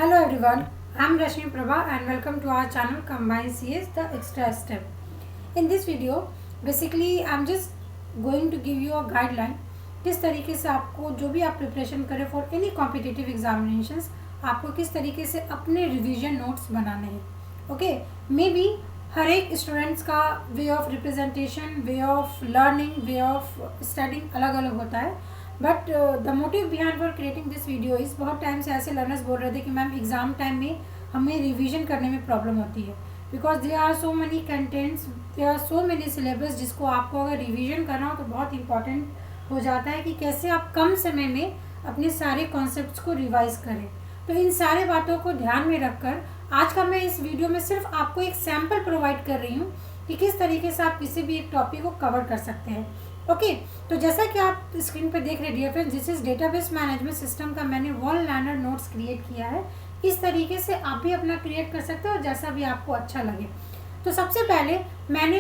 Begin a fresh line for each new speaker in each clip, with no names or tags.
Hello everyone, I am Rashmi Prabha and welcome to our channel Combine CS The Extra Step. In this video, basically I am just going to give you a guideline किस तरीके से आपको जो भी आप preparation करें for any competitive examinations आपको किस तरीके से अपने रिवीजन नोट्स बनाने हैं. ओके, मे बी हर एक स्टूडेंट्स का way of representation, way of learning, way of studying अलग अलग होता है. But the motive behind for creating this video is बहुत टाइम से ऐसे लर्नर्स बोल रहे थे कि मैम एग्ज़ाम टाइम में हमें रिवीजन करने में प्रॉब्लम होती है because there are so many contents, there are so many syllabus जिसको आपको अगर रिवीजन करना हो तो बहुत इंपॉर्टेंट हो जाता है कि कैसे आप कम समय में अपने सारे कॉन्सेप्ट्स को रिवाइज करें. तो इन सारे बातों को ध्यान में रखकर आज का मैं इस वीडियो में सिर्फ आपको एक सैम्पल प्रोवाइड कर रही हूँ कि किस तरीके से आप किसी भी एक टॉपिक को कवर कर सकते हैं. ओके, तो जैसा कि आप स्क्रीन पर देख रहे हैं dear friends, this is database management system का मैंने वन लाइनर नोट्स क्रिएट किया है. इस तरीके से आप भी अपना क्रिएट कर सकते हो और जैसा भी आपको अच्छा लगे. तो सबसे पहले मैंने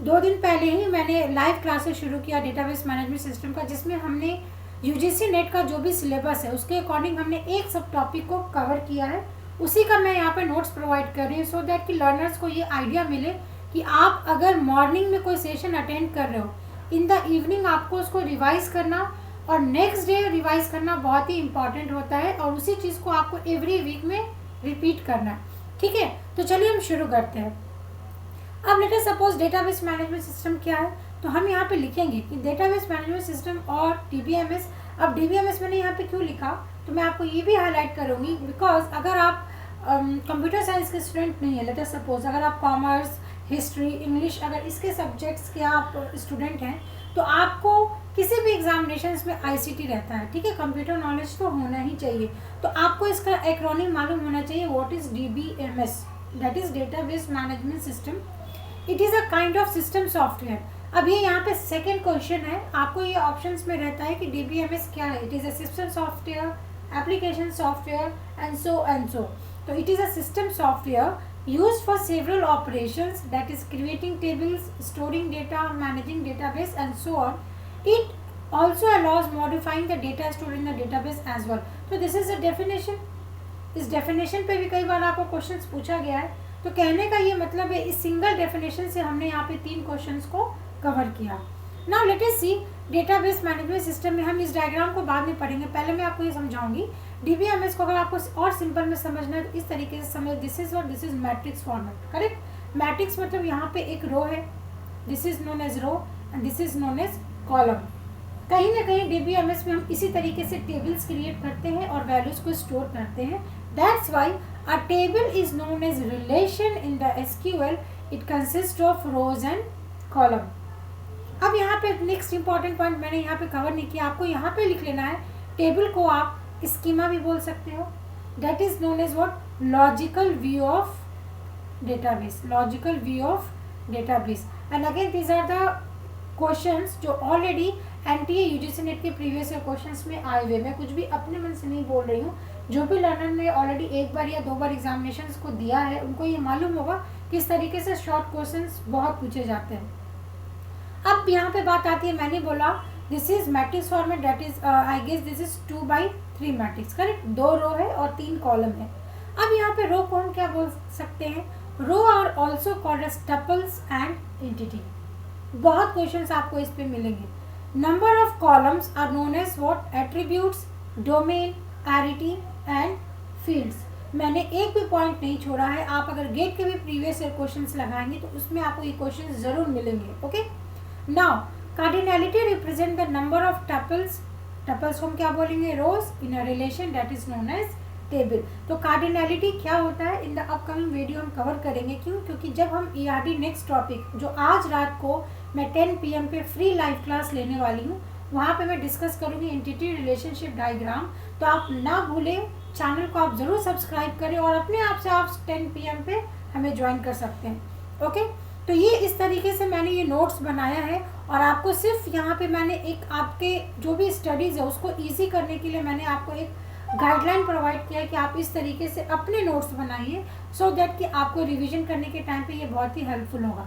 2 दिन पहले ही मैंने लाइव क्लासेस शुरू किया डेटाबेस मैनेजमेंट सिस्टम का, जिसमें हमने यूजीसी नेट का जो भी सिलेबस है उसके अकॉर्डिंग हमने एक सब टॉपिक को कवर किया है. उसी का मैं यहाँ पे नोट्स प्रोवाइड कर रही हूँ सो दैट कि लर्नर्स को ये आइडिया मिले कि आप अगर मॉर्निंग में कोई सेशन अटेंड कर रहे हो, इन द इवनिंग आपको उसको रिवाइज करना और नेक्स्ट डे रिवाइज करना बहुत ही इंपॉर्टेंट होता है और उसी चीज़ को आपको एवरी वीक में रिपीट करना है. ठीक है, तो चलिए हम शुरू करते हैं. अब let us suppose database management system क्या है, तो हम यहाँ पे लिखेंगे कि डेटाबेस मैनेजमेंट सिस्टम और डीबीएमएस. अब डीबीएमएस मैंने यहाँ पे क्यों लिखा तो मैं आपको ये भी हाईलाइट करूँगी बिकॉज अगर आप कंप्यूटर साइंस के स्टूडेंट नहीं है, लेट अस सपोज अगर आप कॉमर्स, हिस्ट्री, इंग्लिश अगर इसके सब्जेक्ट्स के आप स्टूडेंट हैं तो आपको किसी भी एग्जामिनेशन में आईसीटी रहता है. ठीक है, कंप्यूटर नॉलेज तो होना ही चाहिए. तो आपको इसका एक्रोनिम मालूम होना चाहिए. What is DBMS? That is database management system. It is a kind of system software. अब ये यहाँ पे सेकेंड क्वेश्चन है, आपको ये ऑप्शंस में रहता है कि डीबीएमएस क्या है. It is a system software, application software and so. तो it is a system software used for several operations, that is creating tables, storing data, managing database and so on. It also allows modifying the data stored in the database as well. So this is a definition. इस definition पे भी कई बार आपको questions पूछा गया है. तो कहने का ये मतलब है इस सिंगल डेफिनेशन से हमने यहाँ पे 3 क्वेश्चंस को कवर किया. नाउ लेट अस सी डेटाबेस मैनेजमेंट सिस्टम में हम इस डायग्राम को बाद में पढ़ेंगे. पहले मैं आपको ये समझाऊंगी डीबीएमएस को. अगर आपको और सिंपल में समझना है तो इस तरीके से समझ. दिस इज और this is matrix format. Correct, matrix मतलब यहाँ पे एक रो है, this is known as row and this is known as column. कहीं ना कहीं डीबीएमएस में हम इसी तरीके से टेबल्स क्रिएट करते हैं और वैल्यूज को स्टोर करते हैं. That's why a table is known as relation in the SQL. It consist of rows and column. अब यहाँ पे नेक्स्ट इंपॉर्टेंट पॉइंट मैंने यहाँ पे कवर नहीं किया, आपको यहाँ पे लिख लेना है. टेबल को आप स्कीमा भी बोल सकते हो. That is known as what? Logical view of database. Logical view of database. And again these are the questions जो ऑलरेडी एनटीए यूजीसी नेट के प्रीवियस क्वेश्चंस में आए हुए. मैं कुछ भी अपने मन से नहीं बोल रही हूँ. जो भी लर्नर ने ऑलरेडी एक बार या 2 बार एग्जामिनेशन को दिया है उनको ये मालूम होगा किस तरीके से शॉर्ट क्वेश्चंस बहुत पूछे जाते हैं. अब यहाँ पे बात आती है, मैंने बोला this is matrix format. That is I guess this is 2/3 matrix. Correct, 2 row है और 3 कॉलम है. अब यहाँ पे रो को हम क्या बोल सकते हैं? Rows are also called as tuples and entity. बहुत क्वेश्चंस आपको इस पे मिलेंगे. Number of columns are known as what? Attributes, domain, arity and fields. मैंने एक भी पॉइंट नहीं छोड़ा है. आप अगर गेट के भी प्रीवियस ईयर क्वेश्चंस लगाएंगे तो उसमें आपको ये क्वेश्चंस जरूर मिलेंगे. Okay, now cardinality represent the number of tuples. Tuples को हम क्या बोलेंगे? Rows in a relation that is known as table. तो कार्डिनैलिटी क्या होता है इन द अपकमिंग वीडियो हम कवर करेंगे. क्यों? क्योंकि जब हम ईआरडी नेक्स्ट टॉपिक जो आज रात को मैं 10 PM पे फ्री लाइव क्लास लेने वाली हूँ, वहाँ पे मैं डिस्कस करूँगी एंटिटी रिलेशनशिप डायग्राम. तो आप ना भूलें, चैनल को आप ज़रूर सब्सक्राइब करें और अपने आप से आप 10 PM पे हमें ज्वाइन कर सकते हैं. ओके, तो ये इस तरीके से मैंने ये नोट्स बनाया है और आपको सिर्फ यहाँ पे मैंने एक आपके जो भी स्टडीज़ है उसको ईजी करने के लिए मैंने आपको एक गाइडलाइन प्रोवाइड किया है कि आप इस तरीके से अपने नोट्स बनाइए सो दैट कि आपको रिवीजन करने के टाइम पे ये बहुत ही हेल्पफुल होगा.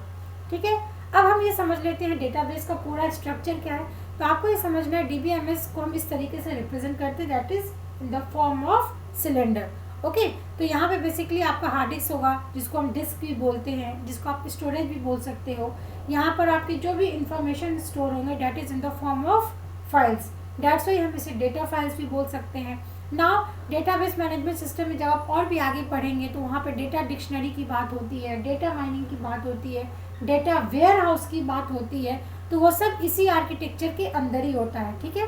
ठीक है, अब हम ये समझ लेते हैं डेटाबेस का पूरा स्ट्रक्चर क्या है. तो आपको ये समझना है डीबीएमएस को हम इस तरीके से रिप्रेजेंट करते हैं. That is in the form of cylinder. Okay. तो यहाँ पे बेसिकली आपका हार्ड डिस्क होगा, जिसको हम डिस्क भी बोलते हैं, जिसको आप स्टोरेज भी बोल सकते हो। यहाँ पर आपकी जो भी इंफॉर्मेशन स्टोर होंगे that is in the form of files, that's why हम इसे डेटा फाइल्स भी बोल सकते हैं। नाउ डेटाबेस मैनेजमेंट सिस्टम में जब आप और भी आगे पढ़ेंगे तो वहाँ पे डेटा डिक्शनरी की बात होती है, डेटा माइनिंग की बात होती है, डेटा वेयर हाउस की बात होती है, तो वो सब इसी आर्किटेक्चर के अंदर ही होता है, ठीक है।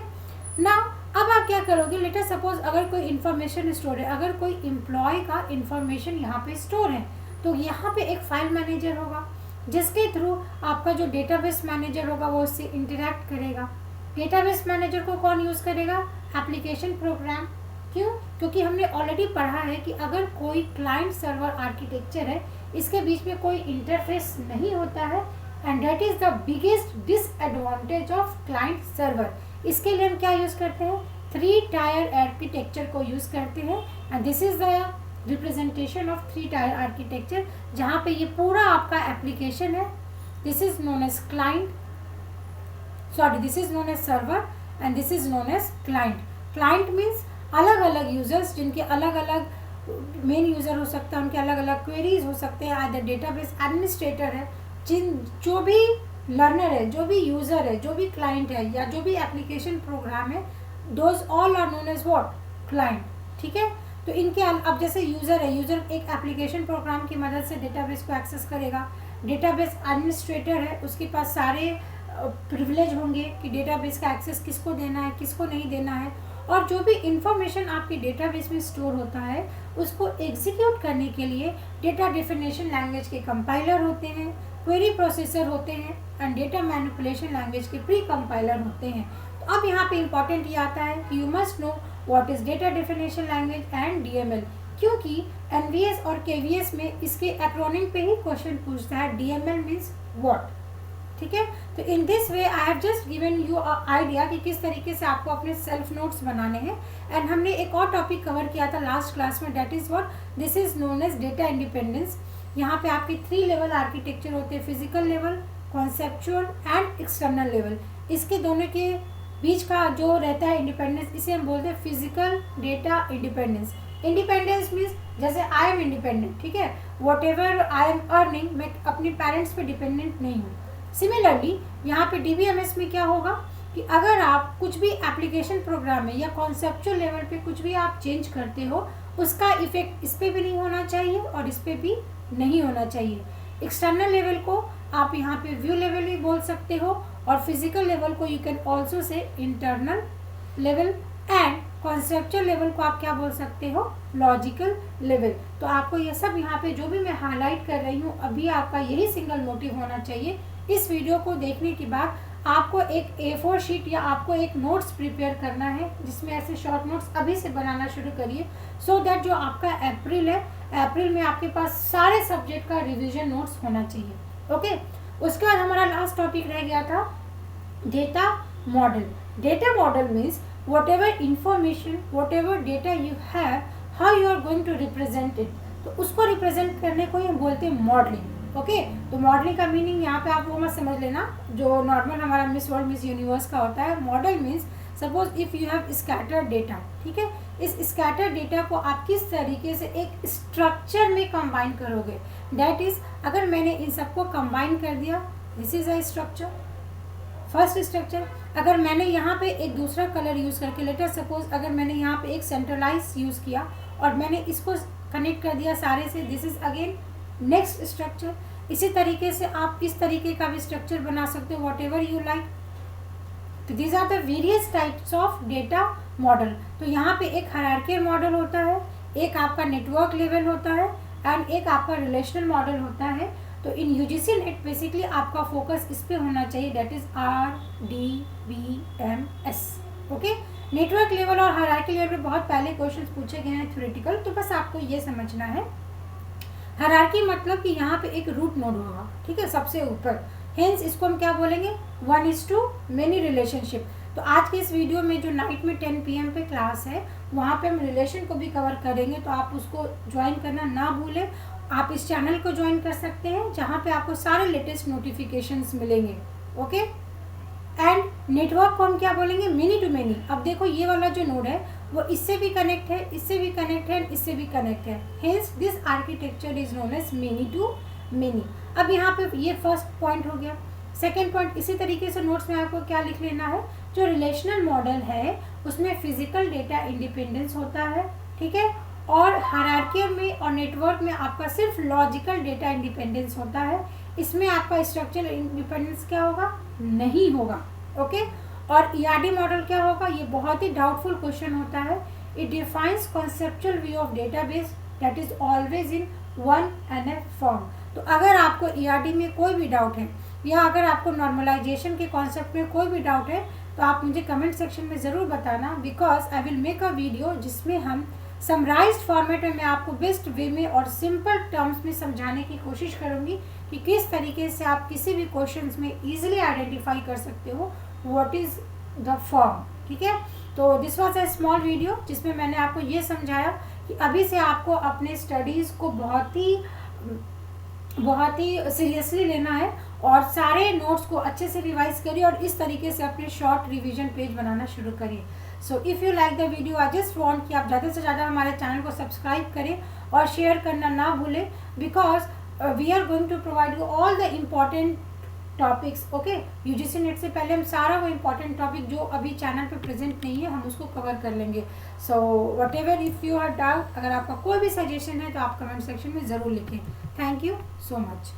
नाउ अब आप क्या करोगे, लेटर सपोज अगर कोई इन्फॉर्मेशन स्टोर है, अगर कोई एम्प्लॉय का इन्फॉर्मेशन यहाँ पे स्टोर है, तो यहाँ पे एक फाइल मैनेजर होगा जिसके थ्रू आपका जो डेटाबेस मैनेजर होगा वो उससे इंटरेक्ट करेगा। डेटाबेस मैनेजर को कौन यूज़ करेगा, एप्लीकेशन प्रोग्राम। क्यों, क्योंकि हमने ऑलरेडी पढ़ा है कि अगर कोई क्लाइंट सर्वर आर्किटेक्चर है, इसके बीच में कोई इंटरफेस नहीं होता है, and that is the biggest disadvantage of client server. इसके लिए हम क्या यूज़ करते हैं, 3 टायर आर्किटेक्चर को यूज़ करते हैं, and this is the representation of 3 tier architecture, जहाँ पे ये पूरा आपका एप्लीकेशन है। This is known as client, sorry this is known as server and this is known as client. Client means अलग अलग यूजर्स जिनके अलग अलग मेन यूज़र हो सकता है, उनके अलग अलग क्वेरीज हो सकते हैं, आइदर डेटाबेस एडमिनिस्ट्रेटर है, जो भी लर्नर है, जो भी यूज़र है, जो भी क्लाइंट है, या जो भी एप्लीकेशन प्रोग्राम है, those all are known as what, client, ठीक है। तो इनके अब जैसे यूज़र है, यूज़र एक एप्लीकेशन प्रोग्राम की मदद से डेटाबेस को एक्सेस करेगा। डेटाबेस एडमिनिस्ट्रेटर है, उसके पास सारे प्रिविलेज होंगे कि डेटाबेस का एक्सेस किसको देना है, किसको नहीं देना है, और जो भी इंफॉर्मेशन आपके डेटाबेस में स्टोर होता है उसको एग्जीक्यूट करने के लिए डेटा डेफिनेशन लैंग्वेज के कंपाइलर होते हैं, क्वेरी प्रोसेसर होते हैं, एंड डेटा मैनिपुलेशन लैंग्वेज के प्री कंपाइलर होते हैं। तो अब यहाँ पे इंपॉर्टेंट ये आता है कि you must know what is data definition language and DML, क्योंकि एनवीएस और केवीएस में इसके एक्रोनिम पे ही क्वेश्चन पूछता है, डीएमएल मीन्स व्हाट, ठीक है। तो in this way I have just given you idea कि किस तरीके से आपको अपने सेल्फ नोट्स बनाने हैं। एंड हमने एक और टॉपिक कवर किया था लास्ट क्लास में, that is what, this is known as data independence. यहाँ पे आपके 3 लेवल आर्किटेक्चर होते हैं, physical level, conceptual and external level. इसके दोनों के बीच का जो रहता है इंडिपेंडेंस, इसे हम बोलते हैं physical data independence. Independence means जैसे आई एम इंडिपेंडेंट, ठीक है, what ever I am earning, मैं अपने पेरेंट्स पे डिपेंडेंट नहीं हूँ। सिमिलरली यहाँ पे डीबीएमएस में क्या होगा कि अगर आप कुछ भी एप्लीकेशन प्रोग्राम में या कॉन्सेप्चुअल लेवल पे कुछ भी आप चेंज करते हो, उसका इफेक्ट इस पर भी नहीं होना चाहिए और इस पर भी नहीं होना चाहिए। एक्सटर्नल लेवल को आप यहाँ पे व्यू लेवल भी बोल सकते हो, और फिजिकल लेवल को you can also say internal level, and conceptual level को आप क्या बोल सकते हो, लॉजिकल लेवल। तो आपको ये सब यहाँ पे जो भी मैं हाईलाइट कर रही हूँ अभी, आपका यही सिंगल मोटिव होना चाहिए। इस वीडियो को देखने के बाद आपको एक A4 शीट या आपको एक नोट्स प्रिपेयर करना है, जिसमें ऐसे शॉर्ट नोट्स अभी से बनाना शुरू करिए, सो दैट जो आपका अप्रैल है, अप्रैल में आपके पास सारे सब्जेक्ट का रिवीजन नोट्स होना चाहिए। ओके, उसके बाद हमारा लास्ट टॉपिक रह गया था data model. Data model means whatever information, whatever data you have, how you are going to represent it. तो उसको रिप्रेजेंट करने को हम बोलते हैं मॉडलिंग। ओके, तो मॉडलिंग का मीनिंग यहाँ पे आप वो मत समझ लेना जो नॉर्मल हमारा मिस वर्ल्ड मिस यूनिवर्स का होता है। Model means suppose if you have scattered data, ठीक है, इस स्कैटर्ड डेटा को आप किस तरीके से एक स्ट्रक्चर में कंबाइन करोगे। दैट इज, अगर मैंने इन सबको कंबाइन कर दिया, this is a structure, first structure. अगर मैंने यहाँ पे एक दूसरा कलर यूज़ करके, लेटर सपोज अगर मैंने यहाँ पे एक सेंट्रलाइज यूज़ किया और मैंने इसको कनेक्ट कर दिया सारे से, this is again next structure. इसी तरीके से आप इस तरीके का भी स्ट्रक्चर बना सकते हो, वॉट एवर यू लाइक। तो these are the various types of data model. तो यहाँ पे एक हायरार्किकल मॉडल होता है, एक आपका नेटवर्क लेवल होता है, एंड एक आपका रिलेशनल मॉडल होता है। तो इन यूजीसी नेट बेसिकली आपका फोकस इस पे होना चाहिए, that is RDBMS। Okay, network level और हायरार्की लेवल पे बहुत पहले क्वेश्चंस पूछे गए हैं थ्योरेटिकल, तो बस आपको ये समझना है। हायरार्की मतलब कि यहाँ पे एक रूट नोड होगा, ठीक है, सबसे ऊपर, हेंस इसको हम क्या बोलेंगे, 1:many रिलेशनशिप। तो आज के इस वीडियो में जो नाइट में 10 PM पे क्लास है, वहाँ पे हम रिलेशन को भी कवर करेंगे, तो आप उसको ज्वाइन करना ना भूलें। आप इस चैनल को ज्वाइन कर सकते हैं जहाँ पे आपको सारे लेटेस्ट नोटिफिकेशंस मिलेंगे। ओके, एंड नेटवर्क को हम क्या बोलेंगे, मेनी टू मेनी। अब देखो ये वाला जो नोड है वो इससे भी कनेक्ट है, इससे भी कनेक्ट है, इससे भी कनेक्ट है। Hence this architecture is known as many to many. अब यहाँ पे ये फर्स्ट पॉइंट हो गया। सेकेंड पॉइंट, इसी तरीके से नोट्स में आपको क्या लिख लेना है, जो रिलेशनल मॉडल है उसमें फिजिकल डेटा इंडिपेंडेंस होता है, ठीक है, और हायरार्की में और नेटवर्क में आपका सिर्फ लॉजिकल डेटा इंडिपेंडेंस होता है। इसमें आपका स्ट्रक्चरल इंडिपेंडेंस क्या होगा, नहीं होगा। ओके, और ईआरडी मॉडल क्या होगा, ये बहुत ही डाउटफुल क्वेश्चन होता है। It defines conceptual view of database that is always in one and A form. तो अगर आपको ईआरडी में कोई भी डाउट है या अगर आपको नॉर्मलाइजेशन के कॉन्सेप्ट में कोई भी डाउट है तो आप मुझे कमेंट सेक्शन में ज़रूर बताना, because I will make a video जिसमें हम समराइज्ड फॉर्मेट में मैं आपको बेस्ट वे में और सिंपल टर्म्स में समझाने की कोशिश करूंगी कि किस तरीके से आप किसी भी क्वेश्चंस में इजीली आइडेंटिफाई कर सकते हो व्हाट इज़ द फॉर्म, ठीक है। तो this was a small video जिसमें मैंने आपको ये समझाया कि अभी से आपको अपने स्टडीज़ को बहुत ही सीरियसली लेना है और सारे नोट्स को अच्छे से रिवाइज करिए और इस तरीके से अपने शॉर्ट रिवीजन पेज बनाना शुरू करिए। So if you like the video, I just want कि आप ज़्यादा से ज़्यादा हमारे चैनल को सब्सक्राइब करें और शेयर करना ना भूलें, because we are going to provide you all the important topics. Okay, UGC NET से पहले हम सारा वो इम्पॉर्टेंट टॉपिक जो अभी चैनल पे प्रेजेंट नहीं है हम उसको कवर कर लेंगे। So whatever if you are doubt, अगर आपका कोई भी सजेशन है तो आप कमेंट सेक्शन में ज़रूर लिखें। Thank you so much.